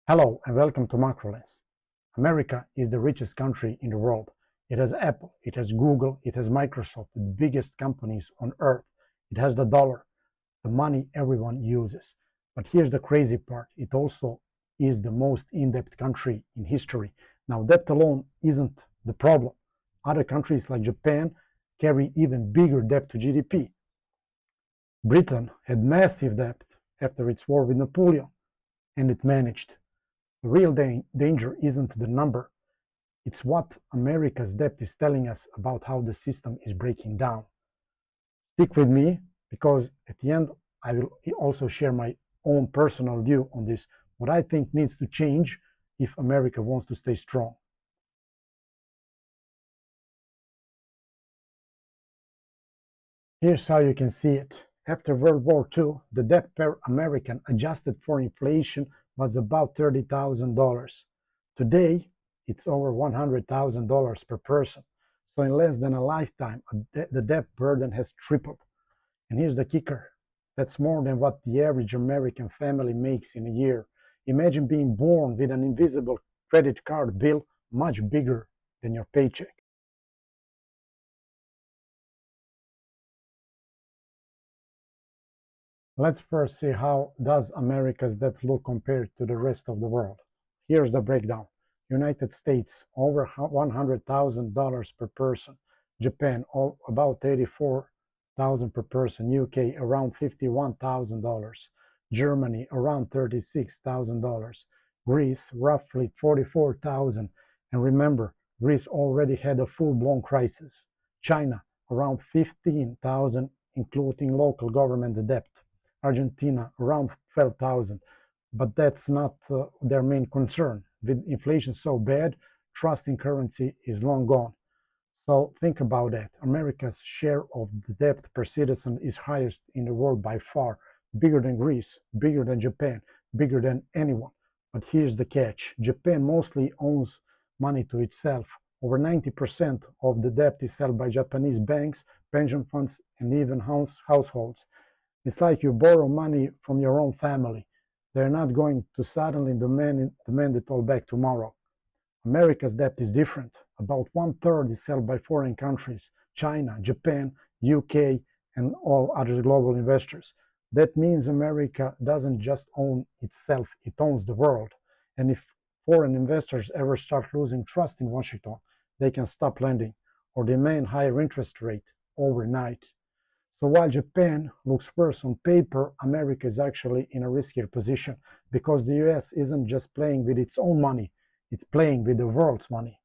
Hello and welcome to Macrolens. America is the richest country in the world. It has Apple, it has Google, it has Microsoft, the biggest companies on earth. It has the dollar, the money everyone uses. But here's the crazy part. It also is the most in-debt country in history. Now, debt alone isn't the problem. Other countries like Japan carry even bigger debt to GDP. Britain had massive debt after its war with Napoleon, and it managed. The real danger isn't the number, it's what America's debt is telling us about how the system is breaking down. Stick with me, because at the end I will also share my own personal view on this, what I think needs to change if America wants to stay strong. Here's how you can see it. After World War II, the debt per American adjusted for inflation was about $30,000. Today, it's over $100,000 per person. So in less than a lifetime, the debt burden has tripled. And here's the kicker. That's more than what the average American family makes in a year. Imagine being born with an invisible credit card bill much bigger than your paycheck. Let's first see how does America's debt look compared to the rest of the world. Here's the breakdown. United States, over $100,000 per person. Japan, about $84,000 per person. UK, around $51,000. Germany, around $36,000. Greece, roughly $44,000. And remember, Greece already had a full-blown crisis. China, around $15,000, including local government debt. Argentina, around 12,000. But that's not their main concern. With inflation so bad, trust in currency is long gone. So think about that. America's share of the debt per citizen is highest in the world by far, bigger than Greece, bigger than Japan, bigger than anyone. But here's the catch. Japan mostly owns money to itself. Over 90% of the debt is held by Japanese banks, pension funds, and even households. It's like you borrow money from your own family. They're not going to suddenly demand it all back tomorrow. America's debt is different. About one-third is held by foreign countries, China, Japan, UK, and all other global investors. That means America doesn't just own itself, it owns the world. And if foreign investors ever start losing trust in Washington, they can stop lending or demand higher interest rate overnight. So while Japan looks worse on paper, America is actually in a riskier position because the US isn't just playing with its own money, it's playing with the world's money.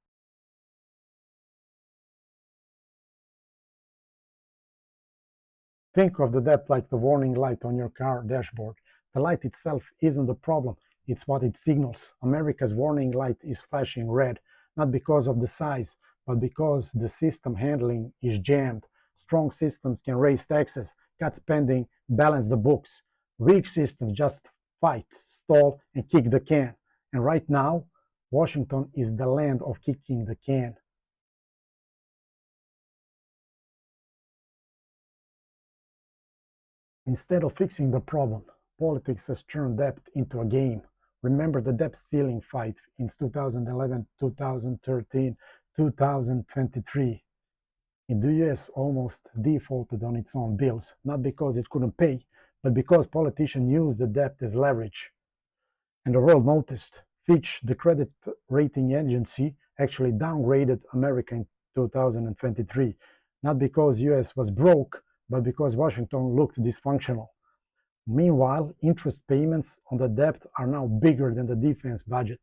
Think of the debt like the warning light on your car dashboard. The light itself isn't the problem, it's what it signals. America's warning light is flashing red, not because of the size, but because the system handling is jammed. Strong systems can raise taxes, cut spending, balance the books. Weak systems just fight, stall, and kick the can. And right now, Washington is the land of kicking the can. Instead of fixing the problem, politics has turned debt into a game. Remember the debt ceiling fight in 2011, 2013, 2023. The US almost defaulted on its own bills, not because it couldn't pay, but because politicians used the debt as leverage. And the world noticed. Fitch, the credit rating agency, actually downgraded America in 2023, not because US was broke, but because Washington looked dysfunctional. Meanwhile, interest payments on the debt are now bigger than the defense budget.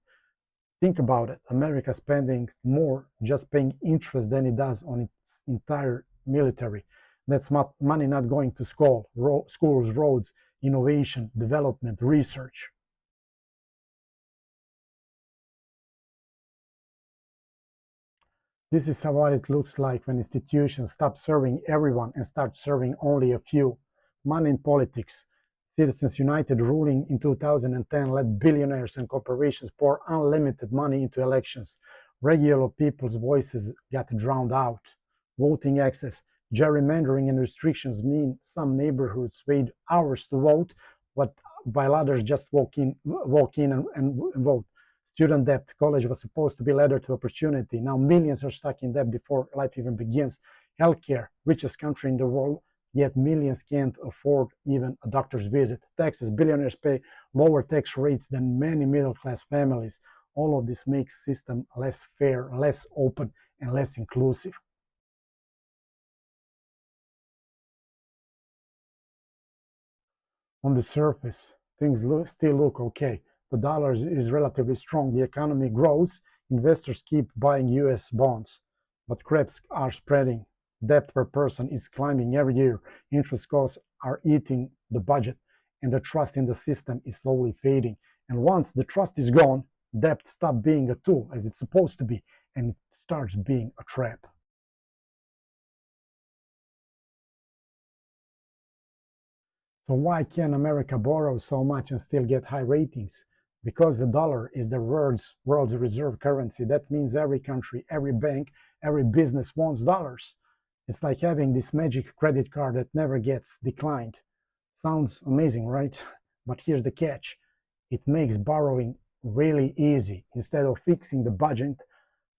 Think about it. America spending more just paying interest than it does on its entire military. That's money not going to schools, roads, innovation, development, research. This is what it looks like when institutions stop serving everyone and start serving only a few. Money in politics. Citizens United ruling in 2010 let billionaires and corporations pour unlimited money into elections. Regular people's voices got drowned out. Voting access, gerrymandering and restrictions mean some neighborhoods wait hours to vote, while others just walk in and vote. Student debt, college was supposed to be ladder to opportunity. Now millions are stuck in debt before life even begins. Healthcare, richest country in the world, yet millions can't afford even a doctor's visit. Taxes, billionaires pay lower tax rates than many middle-class families. All of this makes system less fair, less open, and less inclusive. On the surface, things still look okay. The dollar is relatively strong, the economy grows, investors keep buying US bonds. But cracks are spreading. Debt per person is climbing every year, interest costs are eating the budget, and the trust in the system is slowly fading. And once the trust is gone, debt stops being a tool as it's supposed to be, and it starts being a trap. So why can America borrow so much and still get high ratings? Because the dollar is the world's reserve currency. That means every country, every bank, every business wants dollars. It's like having this magic credit card that never gets declined. Sounds amazing, right? But here's the catch. It makes borrowing really easy. Instead of fixing the budget,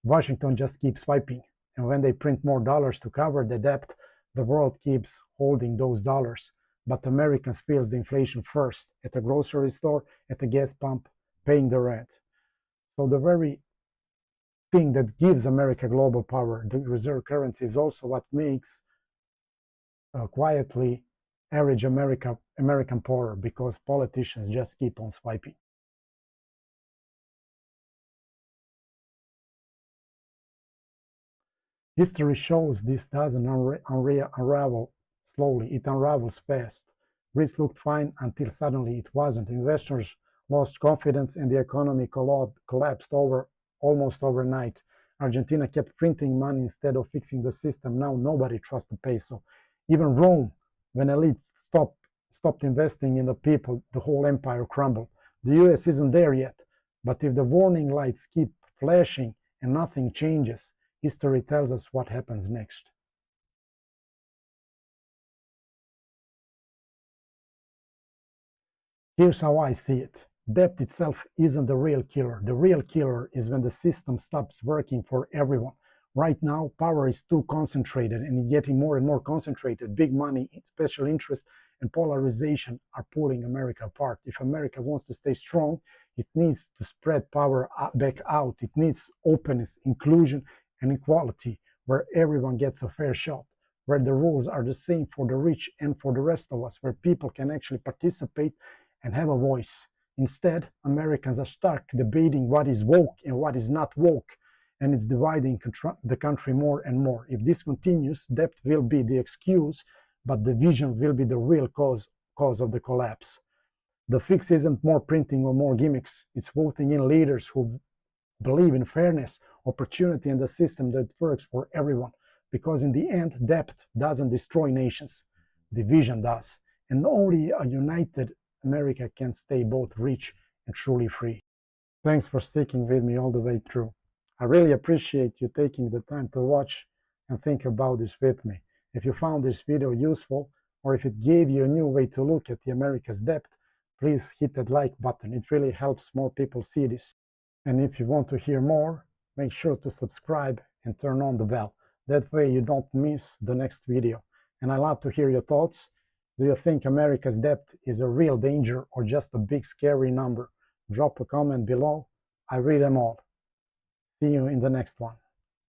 Washington just keeps swiping. And when they print more dollars to cover the debt, the world keeps holding those dollars. But Americans feel the inflation first, at the grocery store, at the gas pump, paying the rent. So the very thing that gives America global power, the reserve currency, is also what makes quietly average American poorer, because politicians just keep on swiping. History shows this doesn't unravel slowly, it unravels fast. Greece looked fine until suddenly it wasn't. Investors lost confidence and the economy collapsed almost overnight. Argentina kept printing money instead of fixing the system. Now nobody trusts the peso. Even Rome, when elites stopped investing in the people, the whole empire crumbled. The US isn't there yet, but if the warning lights keep flashing and nothing changes, history tells us what happens next. Here's how I see it. Debt itself isn't the real killer. The real killer is when the system stops working for everyone. Right now, power is too concentrated and getting more and more concentrated. Big money, special interest, and polarization are pulling America apart. If America wants to stay strong, it needs to spread power back out. It needs openness, inclusion, and equality, where everyone gets a fair shot, where the rules are the same for the rich and for the rest of us, where people can actually participate and have a voice. Instead, Americans are stuck debating what is woke and what is not woke, and it's dividing the country more and more. If this continues, debt will be the excuse, but division will be the real cause of the collapse. The fix isn't more printing or more gimmicks, it's voting in leaders who believe in fairness, opportunity, and a system that works for everyone. Because in the end, debt doesn't destroy nations, division does. And only a united America can stay both rich and truly free. Thanks for sticking with me all the way through. I really appreciate you taking the time to watch and think about this with me. If you found this video useful, or if it gave you a new way to look at the America's debt, please hit that like button. It really helps more people see this. And if you want to hear more, make sure to subscribe and turn on the bell. That way you don't miss the next video. And I love to hear your thoughts. Do you think America's debt is a real danger or just a big scary number? Drop a comment below. I read them all. See you in the next one.